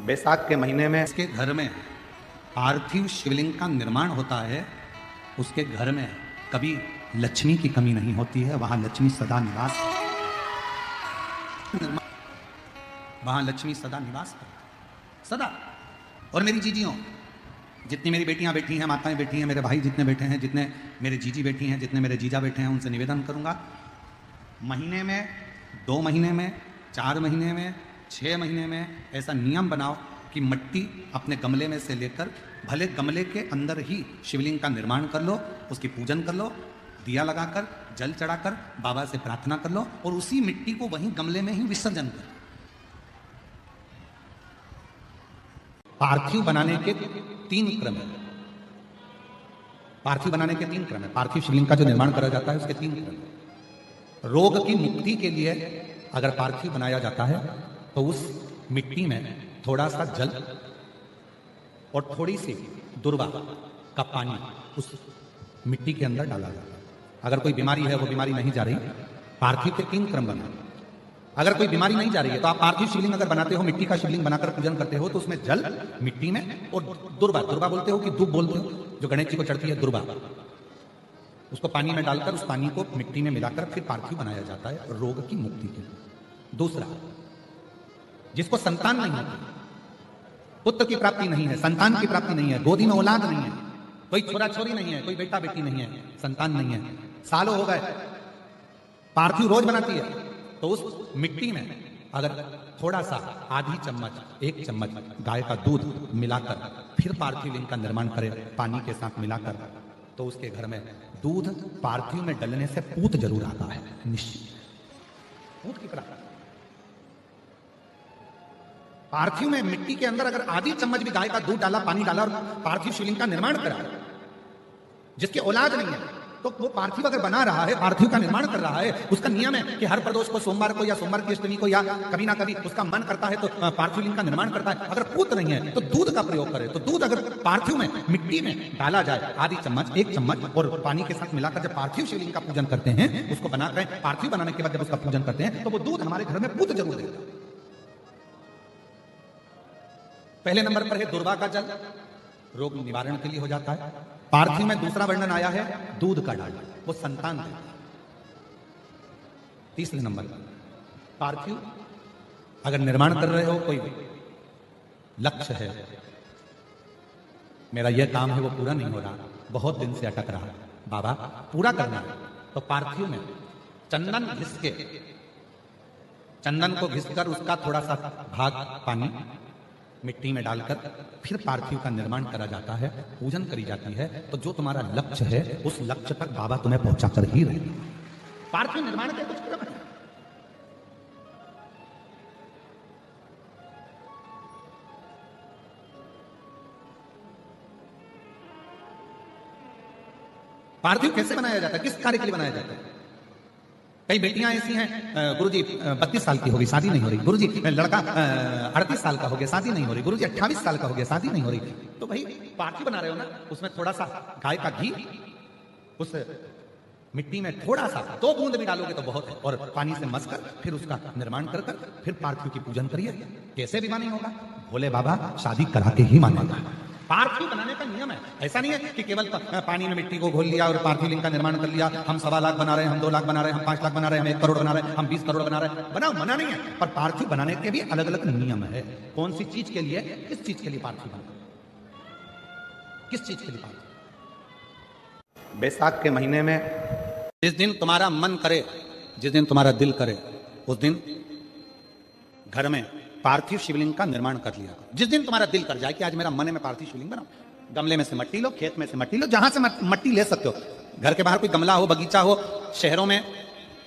बैसाख के महीने में इसके घर में पार्थिव शिवलिंग का निर्माण होता है, उसके घर में कभी लक्ष्मी की कमी नहीं होती है। वहां लक्ष्मी सदा निवास, वहां लक्ष्मी सदा निवास करती सदा। और मेरी जीजियों, जितनी मेरी बेटियां बैठी हैं, माताएं बैठी हैं, मेरे भाई जितने बैठे हैं, जितने मेरे जीजी बैठी हैं, जितने मेरे जीजा बैठे हैं, उनसे निवेदन करूंगा, महीने में, 2 महीने में, 4 महीने में, 6 महीने में ऐसा नियम बनाओ कि मिट्टी अपने गमले में से लेकर, भले गमले के अंदर ही शिवलिंग का निर्माण कर लो, उसकी पूजन कर लो, दिया लगाकर, जल चढ़ाकर बाबा से प्रार्थना कर लो और उसी मिट्टी को वहीं गमले में ही विसर्जन कर। पार्थिव बनाने के 3 क्रम है। पार्थिव बनाने के 3 क्रम है। पार्थिव शिवलिंग का जो निर्माण करा जाता है उसके 3 क्रम है। रोग की मुक्ति के लिए अगर पार्थिव बनाया जाता है तो उस मिट्टी में थोड़ा सा जल और थोड़ी सी दुर्वा का पानी उस मिट्टी के अंदर डाला जाता है। अगर कोई बीमारी है, वो बीमारी नहीं जा रही, पार्थिव के 3 क्रम बना। अगर कोई बीमारी नहीं जा रही है तो आप पार्थिव शिवलिंग अगर बनाते हो, मिट्टी का शिवलिंग बनाकर पूजन करते हो, तो उसमें जल, मिट्टी में, और दुर्वा, दुर्वा बोलते हो कि दूब बोलते हो, जो गणेश जी को चढ़ती है दुर्वा, उसको पानी में डालकर उस पानी को मिट्टी में मिलाकर फिर पार्थिव बनाया जाता है रोग की मुक्ति के लिए। दूसरा, जिसको संतान नहीं होती, पुत्र की प्राप्ति नहीं है, संतान की प्राप्ति नहीं है, गोदी में औलाद नहीं है, कोई छोरा छोरी नहीं है, कोई बेटा बेटी नहीं है, संतान नहीं है, सालों हो गए, पार्थिव रोज बनाती है, तो उस मिट्टी में अगर थोड़ा सा, आधी चम्मच, 1 चम्मच गाय का दूध मिलाकर फिर पार्थिव लिंग का निर्माण करे पानी के साथ मिलाकर, तो उसके घर में दूध पार्थिव में डलने से पूत जरूर आता है, निश्चित पूत की प्राप्ति। पार्थिव में मिट्टी के अंदर अगर आधी चम्मच भी गाय का दूध डाला, पानी डाला और पार्थिव शिवलिंग का निर्माण करा, जिसकी औलाद नहीं है, तो वो पार्थिव अगर बना रहा है, पार्थिव का निर्माण कर रहा है, उसका नियम है कि हर प्रदोष को, सोमवार को या सोमवार की अष्टमी को या कभी ना कभी उसका मन करता है तो पार्थिव लिंग का निर्माण करता है। अगर पूत नहीं है तो दूध का प्रयोग करे। तो दूध अगर पार्थिव में, मिट्टी में डाला जाए, आधी चम्मच, 1 चम्मच, और पानी के साथ मिलाकर जब पार्थिव शिवलिंग का पूजन करते हैं, उसको बनाकर पार्थिव बनाने के बाद जब उसका पूजन करते हैं, तो वो दूध हमारे घर में पूत जरूर देगा। पहले नंबर पर है दुर्वा का जल, रोग निवारण के लिए हो जाता है। पार्थिव में दूसरा वर्णन आया है दूध का डालना, वो संतान देता है। तीसरे नंबर पर पार्थिव अगर निर्माण कर रहे हो, कोई लक्ष्य है, मेरा यह काम है वो पूरा नहीं हो रहा, बहुत दिन से अटक रहा, बाबा पूरा करना है, तो पार्थिव में चंदन घिस के, चंदन को घिसकर उसका थोड़ा सा भाग पानी मिट्टी में डालकर फिर पार्थिव का निर्माण करा जाता है, पूजन करी जाती है। तो जो तुम्हारा लक्ष्य है, उस लक्ष्य तक बाबा तुम्हें पहुंचा कर ही रहेंगे। पार्थिव निर्माण के कुछ क्रम है। पार्थिव कैसे बनाया जाता है, किस कार्य के लिए बनाया जाता है? कई बेटियां ऐसी हैं, गुरुजी 32 साल की हो गई, शादी नहीं हो रही, गुरुजी लड़का 38 साल का हो गया, शादी नहीं हो रही, गुरुजी 28 साल का हो गया, शादी नहीं हो रही। तो भाई पार्थिव बना रहे हो ना, उसमें थोड़ा सा गाय का घी उस मिट्टी में थोड़ा सा 2 बूंद भी डालोगे तो बहुत है, और पानी से मसकर फिर उसका निर्माण कर फिर पार्थिव की पूजन करिए। कैसे भी नहीं होगा, भोले बाबा शादी करा के ही मानेगा। पार्थिव बनाने का नियम है। ऐसा नहीं है कि केवल पानी में मिट्टी को घोल लिया और पार्थिव लिंग का निर्माण कर लिया, हम 1.25 लाख बना रहे हैं, हम 2 लाख बना रहे हैं, हम 5 लाख बना रहे हैं, हम 1 करोड़ बना रहे हैं, हम 20 करोड़ बना रहे हैं। बनाओ, मना नहीं है, पर पार्थिव बनाने के भी अलग अलग नियम है। कौन सी चीज के लिए, किस चीज के लिए पार्थिव बना, किस चीज के लिए पार्थिव। बैसाख के महीने में जिस दिन तुम्हारा मन करे, जिस दिन तुम्हारा दिल करे, उस दिन घर में पार्थिव शिवलिंग का निर्माण कर लिया। जिस दिन तुम्हारा दिल कर जाए कि आज मेरा मन है मैं पार्थिव शिवलिंग बनाऊं, गमले में से मट्टी लो, खेत में से मट्टी लो, जहां से मट्टी ले सकते हो। घर के बाहर कोई गमला हो, बगीचा हो, शहरों में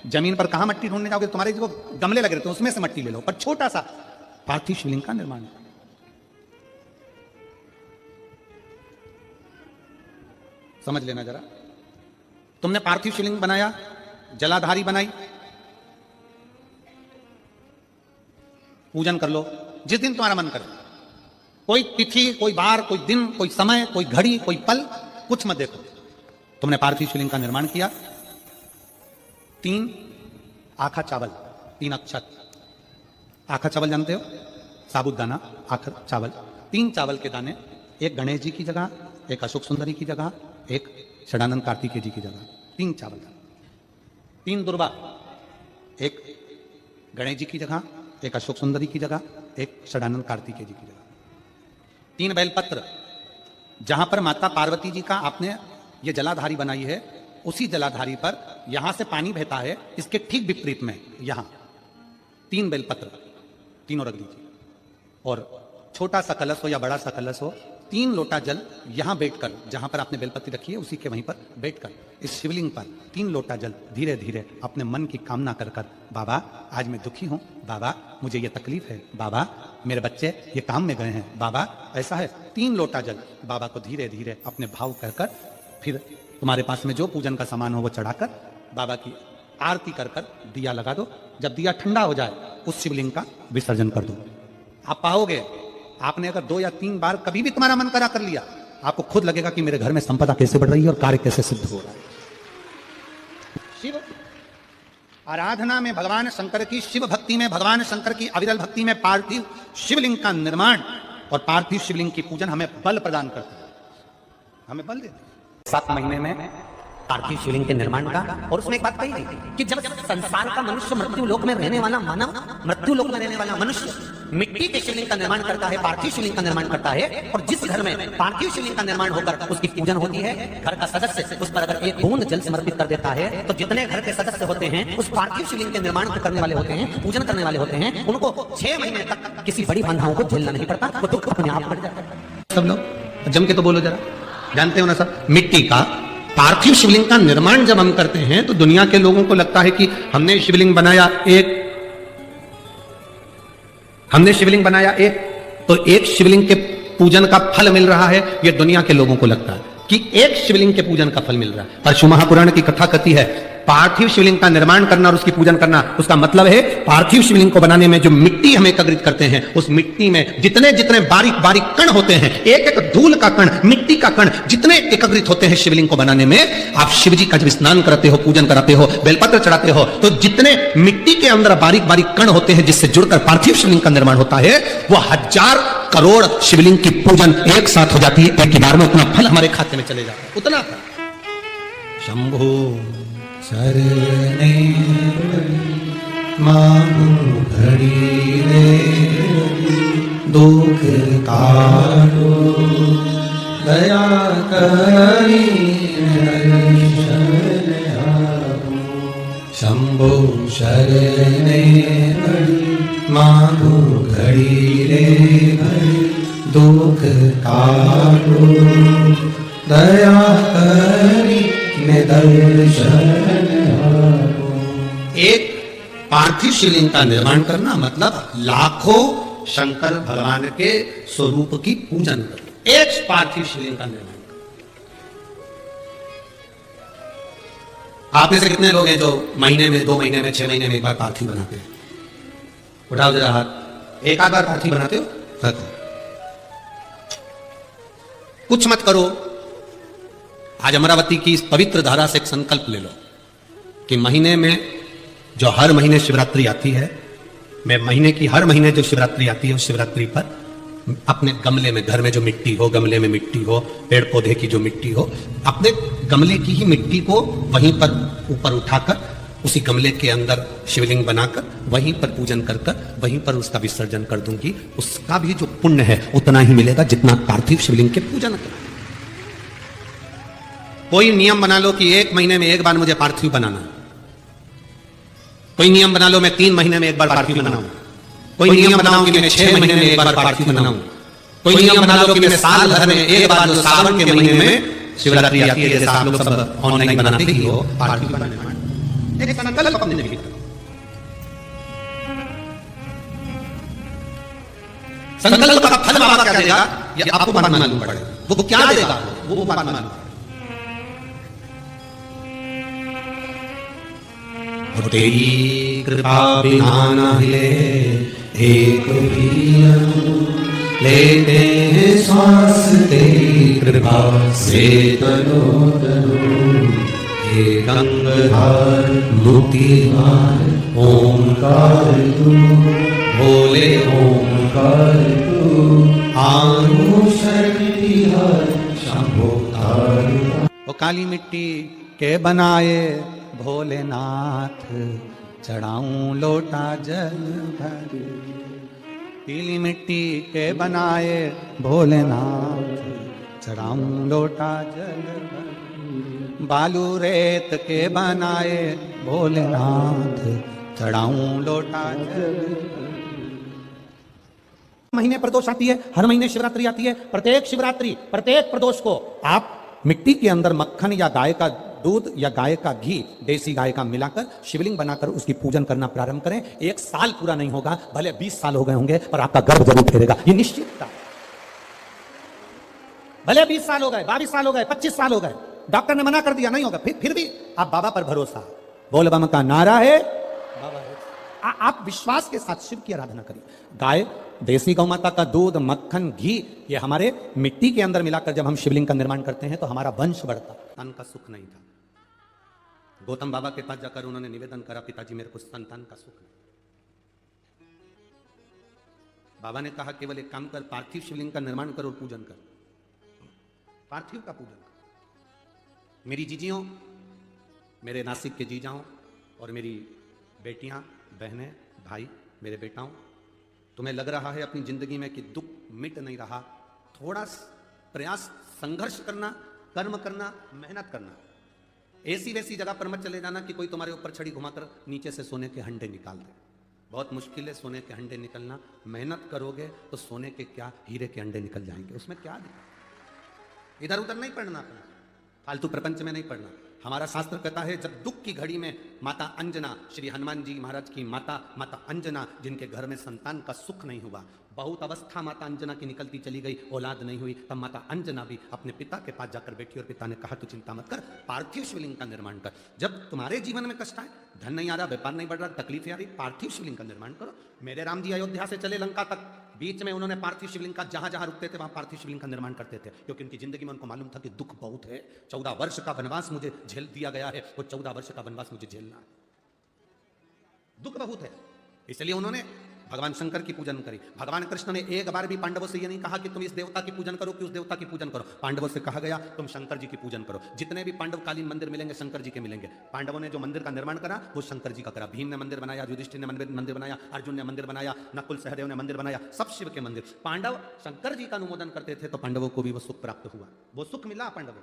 जमीन पर कहां मट्टी ढूंढने जाओगे, तुम्हारे जो गमले लगे रहते हैं उसमें से मट्टी ले लो, पर छोटा सा पार्थिव शिवलिंग का निर्माण। समझ लेना जरा, तुमने पार्थिव शिवलिंग बनाया, जलाधारी बनाई, पूजन कर लो जिस दिन तुम्हारा मन करे। कोई तिथि, कोई बार, कोई दिन, कोई समय, कोई घड़ी, कोई पल, कुछ मत देखो। तुमने पार्थिव शिवलिंग का निर्माण किया, 3 आखा चावल, 3 अक्षत। आखा चावल जानते हो, साबुदाना, आखर, चावल, 3 चावल के दाने, एक गणेश जी की जगह, एक अशोक सुंदरी की जगह, एक षडानंद कार्तिकेय जी की जगह, 3 चावल, 3 दुर्वा, एक गणेश जी की जगह, एक अशोक सुंदरी की जगह, एक षडानंद कार्तिकेय जी की जगह, 3 बेलपत्र। जहां पर माता पार्वती जी का आपने ये जलाधारी बनाई है, उसी जलाधारी पर यहां से पानी बहता है, इसके ठीक विपरीत में यहां 3 बेलपत्र तीनों रख दीजिए। और छोटा सा कलश हो या बड़ा सा कलश हो, 3 लोटा जल यहां बैठकर, जहां पर आपने बेलपत्ती रखी है उसी के वहीं पर बैठकर इस शिवलिंग पर 3 लोटा जल धीरे धीरे अपने मन की कामना कर कर, बाबा आज मैं दुखी हूं, बाबा मुझे ये तकलीफ है, बाबा मेरे बच्चे ये काम में गए हैं, बाबा ऐसा है, 3 लोटा जल बाबा को धीरे धीरे अपने भाव कहकर, फिर तुम्हारे पास में जो पूजन का सामान हो वो चढ़ाकर बाबा की आरती कर कर दिया लगा दो। जब दिया ठंडा हो जाए उस शिवलिंग का विसर्जन कर दो। आप पाओगे, आपने अगर 2 या 3 बार कभी भी तुम्हारा मन करा कर लिया, आपको खुद लगेगा कि मेरे घर में संपदा कैसे बढ़ रही है और कार्य कैसे सिद्ध हो रहा है। शिव आराधना में भगवान शंकर की, शिव भक्ति में भगवान शंकर की अविरल भक्ति में पार्थिव शिवलिंग का निर्माण और पार्थिव शिवलिंग की पूजन हमें बल प्रदान करता है, हमें बल देते हैं। 7 महीने में पार्थिव शिवलिंग के निर्माण का। और उसमें एक बात कही गई कि जब संसार का मनुष्य मृत्यु लोक में रहने वाला मानव, मृत्यु लोक में रहने वाला मनुष्य मिट्टी के शिवलिंग का निर्माण करता है, पार्थिव शिवलिंग का निर्माण करता है, और जिस घर में पार्थिव शिवलिंग का निर्माण होकर उसकी पूजन होती है, घर का सदस्य उस पर अगर एक बूंद जल समर्पित कर देता है, तो जितने घर के सदस्य होते हैं उस पार्थिव शिवलिंग के निर्माण को करने वाले होते हैं, पूजन करने वाले होते हैं, उनको 6 महीने तक किसी बड़ी बाधाओं को झेलना नहीं पड़ता, वो दुख अपने आप बढ़ जाता है। सब लोग जम के तो बोलो जरा, जानते हो ना सब, मिट्टी का पार्थिव शिवलिंग का निर्माण जब हम करते हैं तो दुनिया के लोगों को लगता है कि हमने शिवलिंग बनाया एक, तो एक शिवलिंग के पूजन का फल मिल रहा है, यह दुनिया के लोगों को लगता है कि एक शिवलिंग के पूजन का फल मिल रहा है। परशु महापुराण की कथा कहती है, पार्थिव शिवलिंग का निर्माण करना और उसकी पूजन करना, उसका मतलब है पार्थिव शिवलिंग को बनाने में जो मिट्टी हम एकत्रित करते हैं, उस मिट्टी में जितने जितने बारीक बारीक कण होते हैं, एक एक धूल का कण, मिट्टी का कण जितने एकत्रित होते हैं शिवलिंग को बनाने में, आप शिव जी का जब स्नान कराते हो, पूजन कराते हो, बेलपत्र चढ़ाते हो, तो जितने मिट्टी के अंदर बारीक बारीक कण होते हैं जिससे जुड़कर पार्थिव शिवलिंग का निर्माण होता है, वो 1000 करोड़ शिवलिंग की पूजन एक साथ हो जाती है, एक ही बार में उतना फल हमारे खाते में चले जाता है, उतना शंभो शरणे मांगू घड़ी रे दुख काटो दया करी शंभो शरणे मांगू घड़ी रे दुख काटो दया करी एक पार्थिव शिवलिंग का निर्माण करना मतलब लाखों शंकर भगवान के स्वरूप की पूजन करना, एक पार्थिव शिवलिंग का निर्माण। आप में से कितने लोग हैं जो महीने में, 2 महीने में, 6 महीने में एक बार पार्थिव बनाते हैं? उठाओ जरा हाथ। एक आध बार पार्थिव बनाते हो? रखो, कुछ मत करो। आज अमरावती की इस पवित्र धारा से एक संकल्प ले लो कि महीने में जो हर महीने शिवरात्रि आती है, मैं महीने की हर महीने जो शिवरात्रि आती है उस शिवरात्रि पर अपने गमले में, घर में जो मिट्टी हो, गमले में मिट्टी हो, पेड़ पौधे की जो मिट्टी हो, अपने गमले की ही मिट्टी को वहीं पर ऊपर उठाकर उसी गमले के अंदर शिवलिंग बनाकर वहीं पर पूजन कर कर वहीं पर उसका विसर्जन कर दूंगी। उसका भी जो पुण्य है उतना ही मिलेगा जितना पार्थिव शिवलिंग के पूजन कर। कोई नियम बना लो कि 1 महीने में एक बार मुझे पार्थिव बनाना, कोई नियम बना लो मैं 3 महीने में एक बार पार्थिव बनाऊं, कोई नियम बनाओ कि मैं 6 महीने में एक बार पार्थिव बनाऊं, कोई नियम बना लो कि मैं साल भर में एक बार जो सावन के महीने में शिवरात्रि आती है, जैसे आप लोग सब ऑनलाइन बनाते ही हो, पार्थिव बनाने। एक संकल्प अपने लिए करो। संकल्प का फल बाबा क्या देगा ये आपको मालूम पड़ेगा। वो क्या देगा वो बात मालूम। तेरी कृपा बिना न हिले एक भी लेते हैं श्वास, तेरी कृपा से तनो तनो हे गंगाधार मुक्तिधार ओंकार तू बोले ओंकार तू आनु शक्ति शंभो तारू। वो काली मिट्टी के बनाए भोलेनाथ चढ़ाऊं लोटा जल भर। पीली मिट्टी के बनाए भोलेनाथ चढ़ाऊं लोटा जल भर। बालू रेत के बनाए भोलेनाथ चढ़ाऊं लोटा जल भर। महीने प्रदोष आती है, हर महीने शिवरात्रि आती है। प्रत्येक शिवरात्रि प्रत्येक प्रदोष को आप मिट्टी के अंदर मक्खन या गाय का दूध या गाय का घी, देसी गाय का मिलाकर शिवलिंग बनाकर उसकी पूजन करना प्रारंभ करें। 1 साल पूरा नहीं होगा, भले 20 साल हो गए होंगे, पर आपका गर्भ जरूर फेरेगा, ये निश्चितता। भले 20 साल हो गए, 22 साल हो गए, 25 साल हो गए, डॉक्टर ने मना कर दिया नहीं होगा, फिर भी आप बाबा पर भरोसा, बोल बम का नारा है, बाबा है। आप विश्वास के साथ शिव की आराधना करिए। गाय, देसी गौ माता का दूध, मक्खन, घी, ये हमारे मिट्टी के अंदर मिलाकर जब हम शिवलिंग का निर्माण करते हैं तो हमारा वंश बढ़ता। संतान का सुख नहीं था। गौतम बाबा के पास जाकर उन्होंने निवेदन करा, पिताजी मेरे को संतान का सुख नहीं। बाबा ने कहा केवल एक काम कर, पार्थिव शिवलिंग का निर्माण कर और पूजन कर, पार्थिव का पूजन कर। मेरी जीजियों, मेरे नासिक के जीजाओं और मेरी बेटियां, बहनें, भाई, मेरे बेटाओं, तुम्हें लग रहा है अपनी जिंदगी में कि दुख मिट नहीं रहा, थोड़ा प्रयास, संघर्ष करना, कर्म करना, मेहनत करना। ऐसी वैसी जगह पर मत चले जाना कि कोई तुम्हारे ऊपर छड़ी घुमाकर नीचे से सोने के हंडे निकाल दे। बहुत मुश्किल है सोने के हंडे निकलना। मेहनत करोगे तो सोने के क्या, हीरे के अंडे निकल जाएंगे। उसमें क्या दिक्कत। इधर उधर नहीं पढ़ना अपना, फालतू प्रपंच में नहीं पढ़ना। हमारा शास्त्र कहता है जब दुख की घड़ी में माता अंजना, श्री हनुमान जी महाराज की माता, माता अंजना, जिनके घर में संतान का सुख नहीं हुआ, बहुत अवस्था माता अंजना की निकलती चली गई, औलाद नहीं हुई, तब माता अंजना भी अपने पिता के पास जाकर बैठी और पिता ने कहा तू चिंता मत कर, पार्थिव शिवलिंग का निर्माण कर। जब तुम्हारे जीवन में कष्ट आए, धन नहीं आ रहा, व्यापार नहीं बढ़ रहा, तकलीफ आ रही, पार्थिव शिवलिंग का निर्माण करो। मेरे राम जी अयोध्या से चले लंका तक, बीच में उन्होंने पार्थिव शिवलिंग का जहां जहां रुकते थे वहां पार्थिव शिवलिंग का निर्माण करते थे, क्योंकि उनकी जिंदगी में उनको मालूम था कि दुख बहुत है। 14 वर्ष का वनवास मुझे झेल दिया गया है, वो 14 वर्ष का वनवास मुझे झेलना है, दुख बहुत है। इसलिए उन्होंने भगवान शंकर की पूजन करी। भगवान कृष्ण ने एक बार भी पांडवों से यह नहीं कहा कि तुम इस देवता की पूजन करो कि उस देवता की पूजन करो। पांडवों से कहा गया तुम शंकर जी की पूजन करो। जितने भी पांडवकालीन मंदिर मिलेंगे शंकर जी के मिलेंगे। पांडवों ने जो मंदिर का निर्माण करा वो शंकर जी का करा। भीम ने मंदिर बनाया, युधिष्ठिर ने मंदिर बनाया, अर्जुन ने मंदिर बनाया, नकुल सहदेव ने मंदिर बनाया, सब शिव के मंदिर। पांडव शंकर जी का अनुमोदन करते थे तो पांडवों को भी वो सुख प्राप्त हुआ, वो सुख मिला पांडवों को।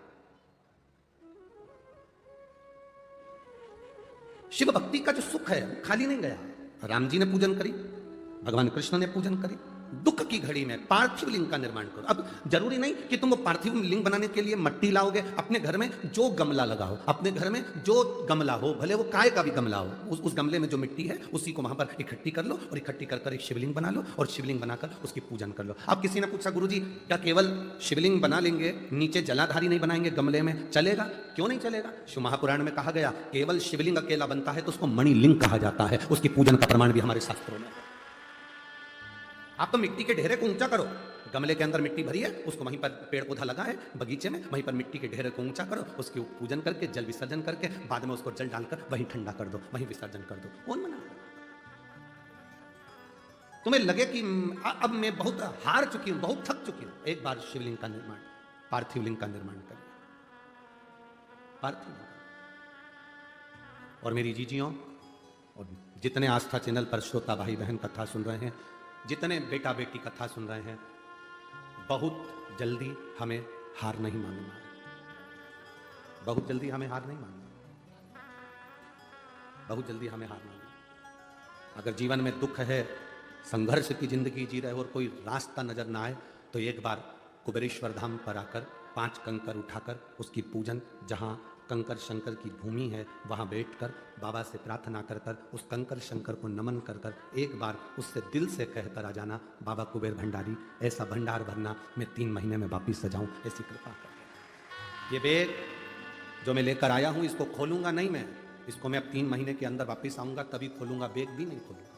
शिव भक्ति का जो सुख है खाली नहीं गया। राम जी ने पूजन करी, भगवान कृष्ण ने पूजन करी। दुख की घड़ी में पार्थिव लिंग का निर्माण करो। अब जरूरी नहीं कि तुम वो पार्थिव लिंग बनाने के लिए मट्टी लाओगे, अपने घर में जो गमला लगाओ, अपने घर में जो गमला हो, भले वो काय का भी गमला हो, उस गमले में जो मिट्टी है उसी को वहां पर इकट्ठी कर लो और इकट्ठी कर एक शिवलिंग बना लो और शिवलिंग बनाकर उसकी पूजन कर लो। अब किसी ने पूछा गुरुजी क्या केवल शिवलिंग बना लेंगे, नीचे जलाधारी नहीं बनाएंगे गमले में, चलेगा? क्यों नहीं चलेगा? शिव महापुराण में कहा गया केवल शिवलिंग अकेला बनता है तो उसको मणिलिंग कहा जाता है। उसकी पूजन का प्रमाण भी हमारे शास्त्रों में। आप तो मिट्टी के ढेरे को ऊंचा करो, गमले के अंदर मिट्टी भरी है, उसको वहीं पर पेड़ पौधा लगा है बगीचे में, वहीं पर मिट्टी के ढेरे को ऊंचा करो, उसकी पूजन करके जल विसर्जन करके बाद में उसको जल डालकर वहीं ठंडा कर दो, वहीं विसर्जन कर दो। कौन मना? तुम्हें लगे कि अब मैं बहुत हार चुकी हूं, बहुत थक चुकी हूं, एक बार शिवलिंग का निर्माण, पार्थिव लिंग का निर्माण करिए, पार्थिव। और मेरी जीजियों और जितने आस्था चैनल पर श्रोता भाई बहन कथा सुन रहे हैं, जितने बेटा बेटी कथा सुन रहे हैं, बहुत जल्दी हमें हार नहीं मानना, बहुत जल्दी हमें हार नहीं मानना, बहुत जल्दी हमें हार मानना। अगर जीवन में दुख है, संघर्ष की जिंदगी जी रहे हो और कोई रास्ता नजर ना आए तो एक बार कुबेरेश्वर धाम पर आकर 5 कंकर उठाकर उसकी पूजन, जहां कंकर शंकर की भूमि है वहां बैठकर बाबा से प्रार्थना कर कर उस कंकर शंकर को नमन कर कर एक बार उससे दिल से कहकर आ जाना, बाबा कुबेर भंडारी ऐसा भंडार भरना मैं 3 महीने में वापिस सजाऊं, ऐसी कृपा कर। ये बैग जो मैं लेकर आया हूं इसको खोलूंगा नहीं मैं, इसको मैं अब 3 महीने के अंदर वापिस आऊंगा तभी खोलूंगा, बैग भी नहीं खोलूंगा,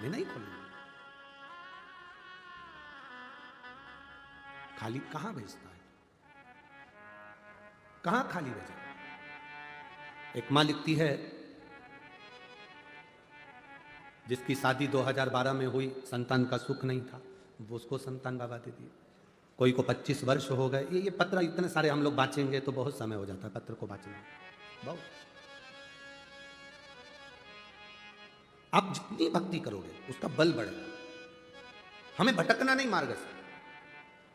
मैं नहीं खोलूंगा। खाली कहां भेजता है, कहां खाली भेजा? एक मां लिखती है जिसकी शादी 2012 में हुई, संतान का सुख नहीं था, वो उसको संतान बाबा दे दिए। कोई को 25 वर्ष हो गए। ये पत्र इतने सारे हम लोग बाँचेंगे तो बहुत समय हो जाता है पत्र को बाँचने में, बहुत। आप जितनी भक्ति करोगे उसका बल बढ़ेगा। हमें भटकना नहीं मार्ग से।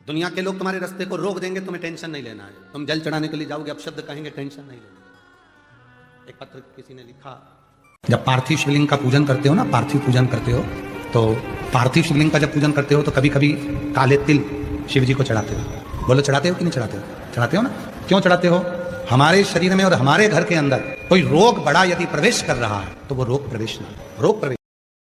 दुनिया के लोग तुम्हारे रास्ते को रोक देंगे, तुम्हें टेंशन नहीं लेना है। तुम जल चढ़ाने के लिए जाओगे, अपशब्द कहेंगे, टेंशन नहीं लेना। एक पत्र किसी ने लिखा, जब पार्थिव शिवलिंग का पूजन करते हो ना, पार्थिव पूजन करते हो, तो पार्थिव शिवलिंग का जब पूजन करते हो तो कभी कभी काले तिल शिव जी को चढ़ाते हो। बोलो चढ़ाते हो कि नहीं चढ़ाते हो? चढ़ाते हो ना। क्यों चढ़ाते हो? हमारे शरीर में और हमारे घर के अंदर कोई रोग बड़ा यदि प्रवेश कर रहा है तो वो रोग प्रवेश नहीं, रोग प्रवेश